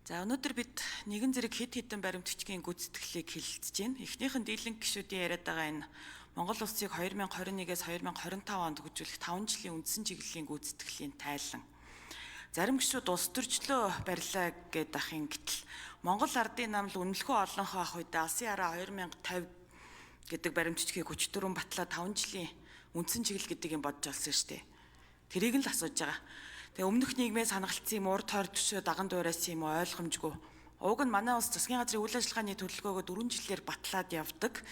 За өнөөдөр бид нэгэн зэрэг хэд хэдэн баримтчгийн гүйцэтгэлийг хэлэлцэж байна. Эхнийх нь дийлэнх гишүүдийн яриад байгаа энэ Монгол улсыг 2021-ээс 2025 онд хөгжүүлэх 5 жилийн үндсэн чиглэлийн гүйцэтгэлийн тайлан. Зарим гишүүд улс төрчлөө барьлаа гэдэг ахын гэтэл Монгол ардын намл үнэлэхүй олонхоо ах үед Алсын хараа 2050 гэдэг баримтчгийг хүчтөрөн батлаа 5 жилийн үндсэн чиглэл гэдэг юм бодж олсон шүү дээ. Тэрийг л асууж байгаа. Тэгээ өмнөх нийгмээ санагалцсан юм урд хойр төсөө даган дуурайсан юм ойлгомжгүй. Уг нь манай улс засгийн газрын үйл ажиллагааны төлөвлөгөөгөө 4 жилээр батлаад явдаг.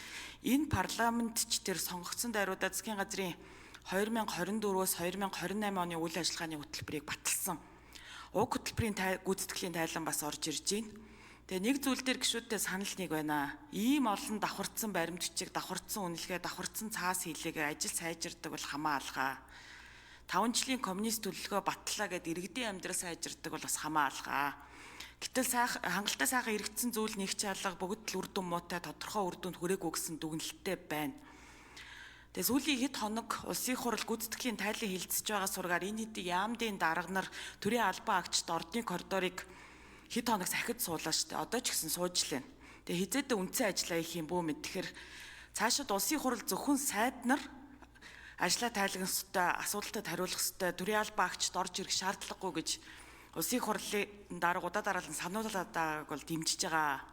Энэ парламентч тэр сонгогдсон даруйдаа засгийн газрын 2024-өөс 2028 оны үйл ажиллагааны хөтөлбөрийг баталсан. Уг хөтөлбөрийн гүйцэтгэлийн тайлан бас орж ирж байна. Тэгээ нэг зүйл дээр гишүүдтэй санал нэг байна. Ийм олон давхарцсан баримтчиг, давхарцсан үнэлгээ, давхарцсан цаас хийлээгээр ажил сайжирдаг бол хамаа алгаа. 5 жилийн коммунист төлөвлөгөө батлаа гэд иргэдийн амьдрал сайжирдаг бол бас хамаа алгаа. Гэтэл хангалттай сайхан эргэцсэн зүйл нэг ч алга бүгд л үр дүн муутай тодорхой үр дүнд хүрээгүй гэсэн дүгнэлттэй байна. Тэгээ сүүлийн хэд хоног улсын хурал гүйцэтгэлийн тайлан хилцэж байгаа сургаар энэ хэдий яамдын дарга нар төрийн албан агчид ордны коридорыг хэд хоног сахид суулаа штэ. Одоо ч гэсэн сууж лээ. Тэгээ хизээдээ үндсэн ажиллаа их юм бүү мэд. Тэгэхээр цаашид улсын хурал зөвхөн сайд нар ажлаа тайлагнах ёстой, асуудалтад хариулах ёстой, төрийн албан агчид орж ирэх шаардлагагүй гэж улсын хурлын дарга удаа дараалан сануулаад байгааг бол дэмжиж байгаа.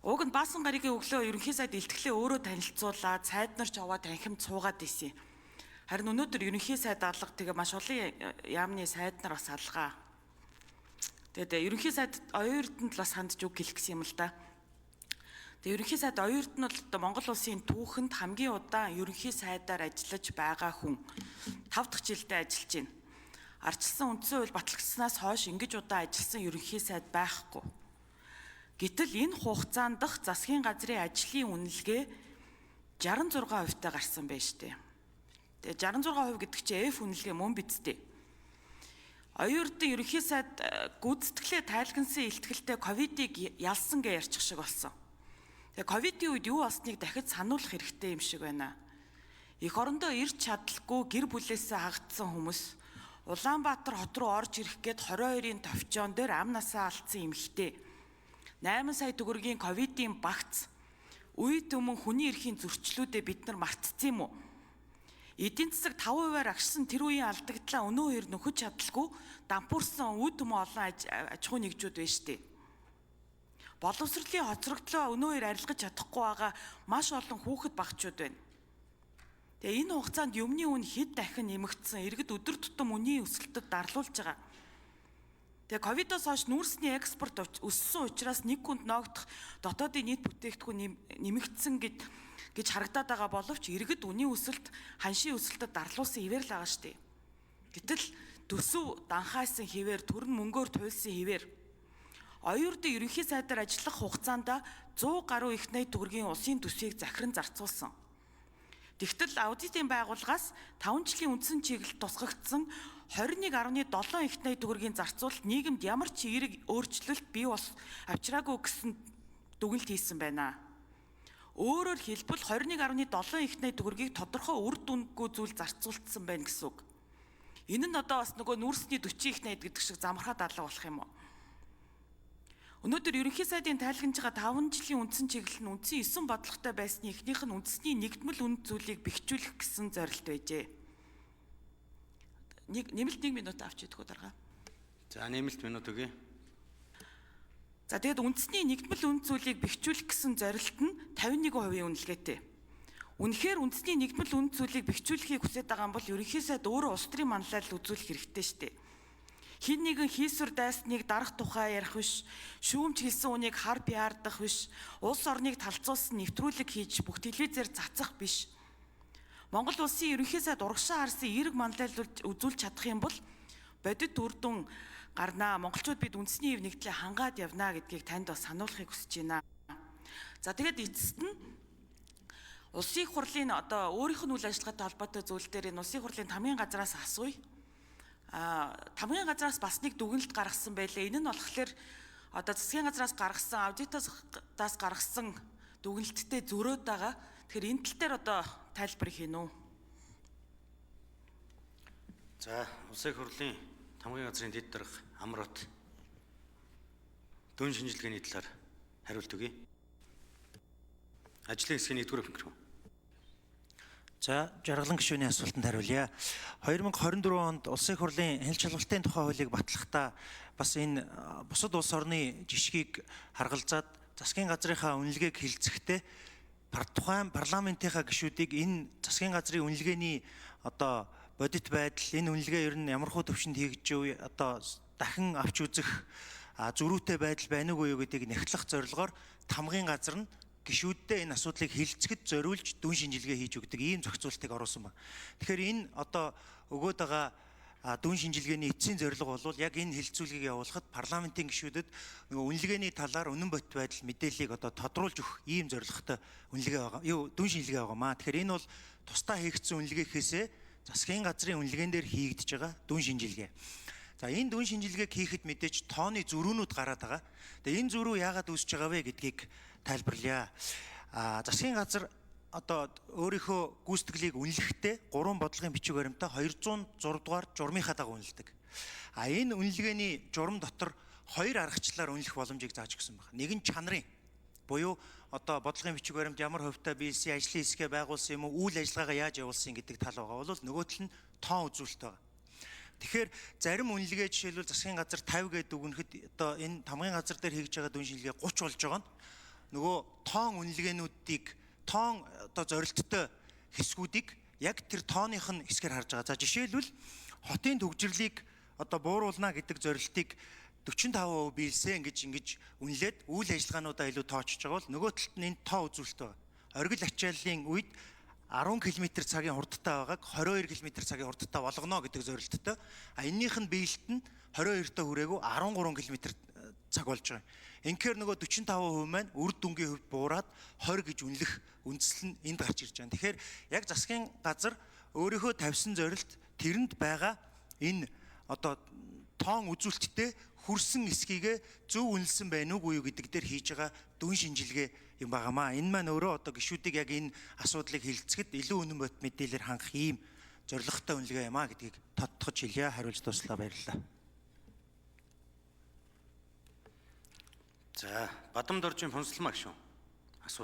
Уг нь Баасан гаригийн өглөө ерөнхий сайд илтгэлээ өөрөө танилцуулаад сайд нар ч аваад танхимд суугаад ийсэн. Харин өнөөдөр ерөнхий сайд алга тэгээ маш олон яамны сайд нар бас алгаа. Тэгээд ерөнхий сайд оюун эрдэнэд бас хандж үг хэлэх гэсэн юм л да. Тэгээ ерөнхий сайд оюун эрдэнэ бол Монгол улсын түүхэнд хамгийн удаан ерөнхий сайдаар ажиллаж байгаа хүн. 5 дахь жилдээ ажиллаж байна. Ардчилсан үндсэн хууль батлагдсанаас хойш ингэж удаан ажилласан ерөнхий сайд байхгүй. Гэтэл энэ хугацаанд дах засгийн газрын ажлын үнэлгээ 66% таа гарсан байна штэ. Тэгээ 66% гэдэг чинь F үнэлгээ мөн бидтэй. Оюун эрдэнэ ерөнхий сайд гүйцэтгэлээ тайлгансан илтгэлтэй ковидыг ялсан гэж ярьчих шиг болсон. Тэгээ ковидын үед юу болсныг дахиж сануулах хэрэгтэй юм шиг байна. Эх орондоо ирч чадалгүй гэр бүлээсээ хагдсан хүмүүс Улаанбаатар хот руу орж ирэх гээд 22-ын товчоон дээр ам насаа алдсан эмэгтэй 8 сая төгрөгийн ковидын багц үе төмөн хүний эрхийн зөрчлүүдээ бид нар мартцсан юм уу? Эдийн засаг 5%-аар агшсан тэр үеийн алдагдлаа өнөө хоёр нөхөж чадалгүй дампуурсан үе төмөн олон аж ахуй нэгжүүд байна штэ. Боловсролын хоцрогдлоо өнөө хоёр арилгаж чадахгүй байгаа маш олон хүүхэд багчууд байна. Тэгээ энэ хугацаанд юмны үн хэд дахин нэмэгдсэн, иргэд өдөр тутам үнийн өсөлтөд дарлуулж байгаа. Тэгээ ковидоос хойш нүүрсний экспорт өссөн учраас нэг хүнд ноогдох дотоодын нийт бүтээгдэхүүн нэмэгдсэн гэж харагдаад байгаа боловч иргэд үнийн өсөлт ханшийн өсөлтөд дарлуулсан хിവэр л байгаа штэ. Гэтэл төсөв данхайсан хിവэр, төрн мөнгөөр туйлсан хിവэр оюун эрдэнэ ерөнхий сайдаар ажиллах хугацаанд 100 гаруй их найт төгрөгийн улсын төсвийг захиран зарцуулсан. Тэгтэл аудитын байгууллагаас 5 жилийн үндсэн чиглэлд тусгагдсан 21.7 их найт төгрөгийн зарцуулалт нийгэмд ямар ч эерэг өөрчлөлт бий авчираагүй гэсэн дүгнэлт хийсэн байна. Өөрөөр хэлбэл 21.7 их найт төгрөгийг тодорхой үр дүнгүй зүйл зарцуулсан байна гэсэн үг. Энэ нь одоо бас нөгөө нүүрсний 40 их найт гэдэг шиг замархаад алга болох юм уу? Өнөөдөр ерөнхий сайдын тайлгнаж байгаа 5 жилийн үндсэн чиглэл нь үндсэн 9 бодлоготой байсны эхнийх нь үндэсний нэгдмэл үнд зүйлийг бэхжүүлэх гэсэн зорилт байжээ. Нэмэлт 1 минут авч идэггүй дарга. За нэмэлт минут өгье. За тэгээд үндэсний нэгдмэл үнд зүйлийг бэхжүүлэх гэсэн зорилт нь 51% үнэлгээтэй. Үнэхээр үндэсний нэгдмэл үнд зүйлийг бэхжүүлэхийг хүсэж байгаа бол ерөнхий сайд өөрөө улс төрийн манлайлал үзүүлэх хэрэгтэй шүү дээ. Хин нэгэн хийсвэр дайсныг дарах тухай ярих биш, шүүмж хэлсэн үнийг хар пиардах биш, улс орныг талцуулсан нэвтрүүлэг хийж бүх телевизээр цацах биш. Монгол улсын ерөнхий сайд урагшаа харсан эерэг манлайлал үзүүлж чадах юм бол бодит үр дүн гарнаа. Монголчууд бид үндэсний хэв нэгдлээ хангаад явнаа гэдгийг танд бас сануулахыг хүсэж байна. За тэгээд эцэст нь улсын хурлын одоо өөрийнх нь үйл ажиллагаатай холбоотой зүйл дээр энэ улсын хурлын тамгын газраас асууя. Тамгын газраас бас нэг дүгнэлт гаргасан байлээ. Энэ нь болохоор одоо засгийн газраас гаргасан, аудитоос гаргасан дүгнэлттэй зөрөөд байгаа. Тэгэхээр энэ тал дээр одоо тайлбар хийнэ үү? За, улсын хурлын тамгын газрын дэд дарга Амрот. дүн шинжилгээний талаар хариулт өгье. Ажлын хэсгийн 1-р микрофон. За, жаргалан гишүүний асуултанд хариулъя. 2024 онд Улсын их хурлын хяналт шалгалтын тухай хуулийг батлахдаа бас энэ бусад улс орны жишгийг харгалзаад засгийн газрынхаа үнэлгээг хэлцэхдээ тухайн парламентынхаа гишүүдийг энэ засгийн газрын үнэлгээний одоо бодит байдал, энэ үнэлгээ ер нь ямархуу төвшөнд хийгдэж үе одоо дахин авч үзэх зөрүүтэй байдал байна уу гэдгийг нягтлах зорилгоор тамгын газар нь гишүүддээ энэ асуудлыг хэлцэхэд зориулж дүн шинжилгээ хийж өгдөг ийм зохицуултыг оруулсан байна. Тэгэхээр энэ одоо өгөөд байгаа дүн шинжилгээний эцсийн зорилго бол яг энэ хэлэлцүүлгийг явуулахад парламентын гишүүдэд нөгөө үнэлгээний талаар үнэн бодит байдал мэдээллийг одоо тодруулж өгөх ийм зорилготой үнэлгээ байгаа. Дүн шинжилгээ байгаамаа. Тэгэхээр энэ бол тусдаа хийгдсэн үнэлгээхээсээ засгийн газрын үнэлгээн дээр хийгдэж байгаа дүн шинжилгээ. За энэ дүн шинжилгээг хийхэд мэдээж тооны зөрүүнүүд гараад байгаа. Тэгээ энэ зөрүү яагаад үүсэж байгаа вэ гэдгийг тайлбарлая. Засгийн газар одоо өөрийнхөө гүйцэтгэлийг үнэлэхдээ 3 бодлогын бичиг баримтаа 206 дугаар журмынхаа дагуу үнэлдэг. Энэ үнэлгээний журам дотор 2 аргачлалаар үнэлэх боломжийг зааж өгсөн байна. Нэг нь чанарын буюу одоо бодлогын бичиг баримт ямар хувьтай биелсэн, ажлын хэсгээ байгуулсан юм уу, үйл ажиллагаагаа яаж явуулсан гэдэг тал байгаа. Бол нөгөө тал нь тоон үзүүлэлт байгаа. Тэгэхээр зарим үнэлгээ жишээлбэл засгийн газар 50 гэдэг үгнэхэд одоо энэ тамгын газар дээр хийж байгаа дүн шинжилгээ 30 болж байгаа нь нөгөө тоон үнэлгээнүүдийг тоон одоо зорилттой хэсгүүдийг яг тэр тооных нь хэсгээр харж байгаа. За жишээлбэл хотын төвжирлийг одоо бууруулна гэдэг зорилтыг 45% биелсэн ингэж үнэлээд үйл ажиллагаануудаа илүү тоочж байгаа бол нөгөө талд нь энэ тоо үзүүлэлт байгаа. Оргил ачааллын үед 10 км/цагийн хурдтай байгааг 22 км/цагийн хурдтай болгоно гэдэг зорилттой. Эннийх нь биелэлт нь 22-той хүрээгүй 13 км/цаг болж байгаа. Инхээр нөгөө 45% маань үр дүнгийн хувьд буураад 20 гэж үнэлэх үндсэл нь энд гарч ирж байгаа. Тэгэхээр яг засгийн газар өөрийнхөө тавьсан зорилт тэрэнд байгаа энэ одоо тоон үзүүлэлттэй хүрсэн эсхийгээ зөв үнэлсэн байна уугүй юу гэдэг дээр хийж байгаа дүн шинжилгээ юм байгаамаа. Энэ маань өөрөө одоо гишүүдийг яг энэ асуудлыг хэлцэхэд илүү үнэн бот мэдээлэлээр хангах ийм зорилготой үнэлгээ юм аа гэдгийг тодтогч хэлье. Хариулж дуслаа, баярлалаа. За, Бадамдоржийн Фонслмаа гишүүн.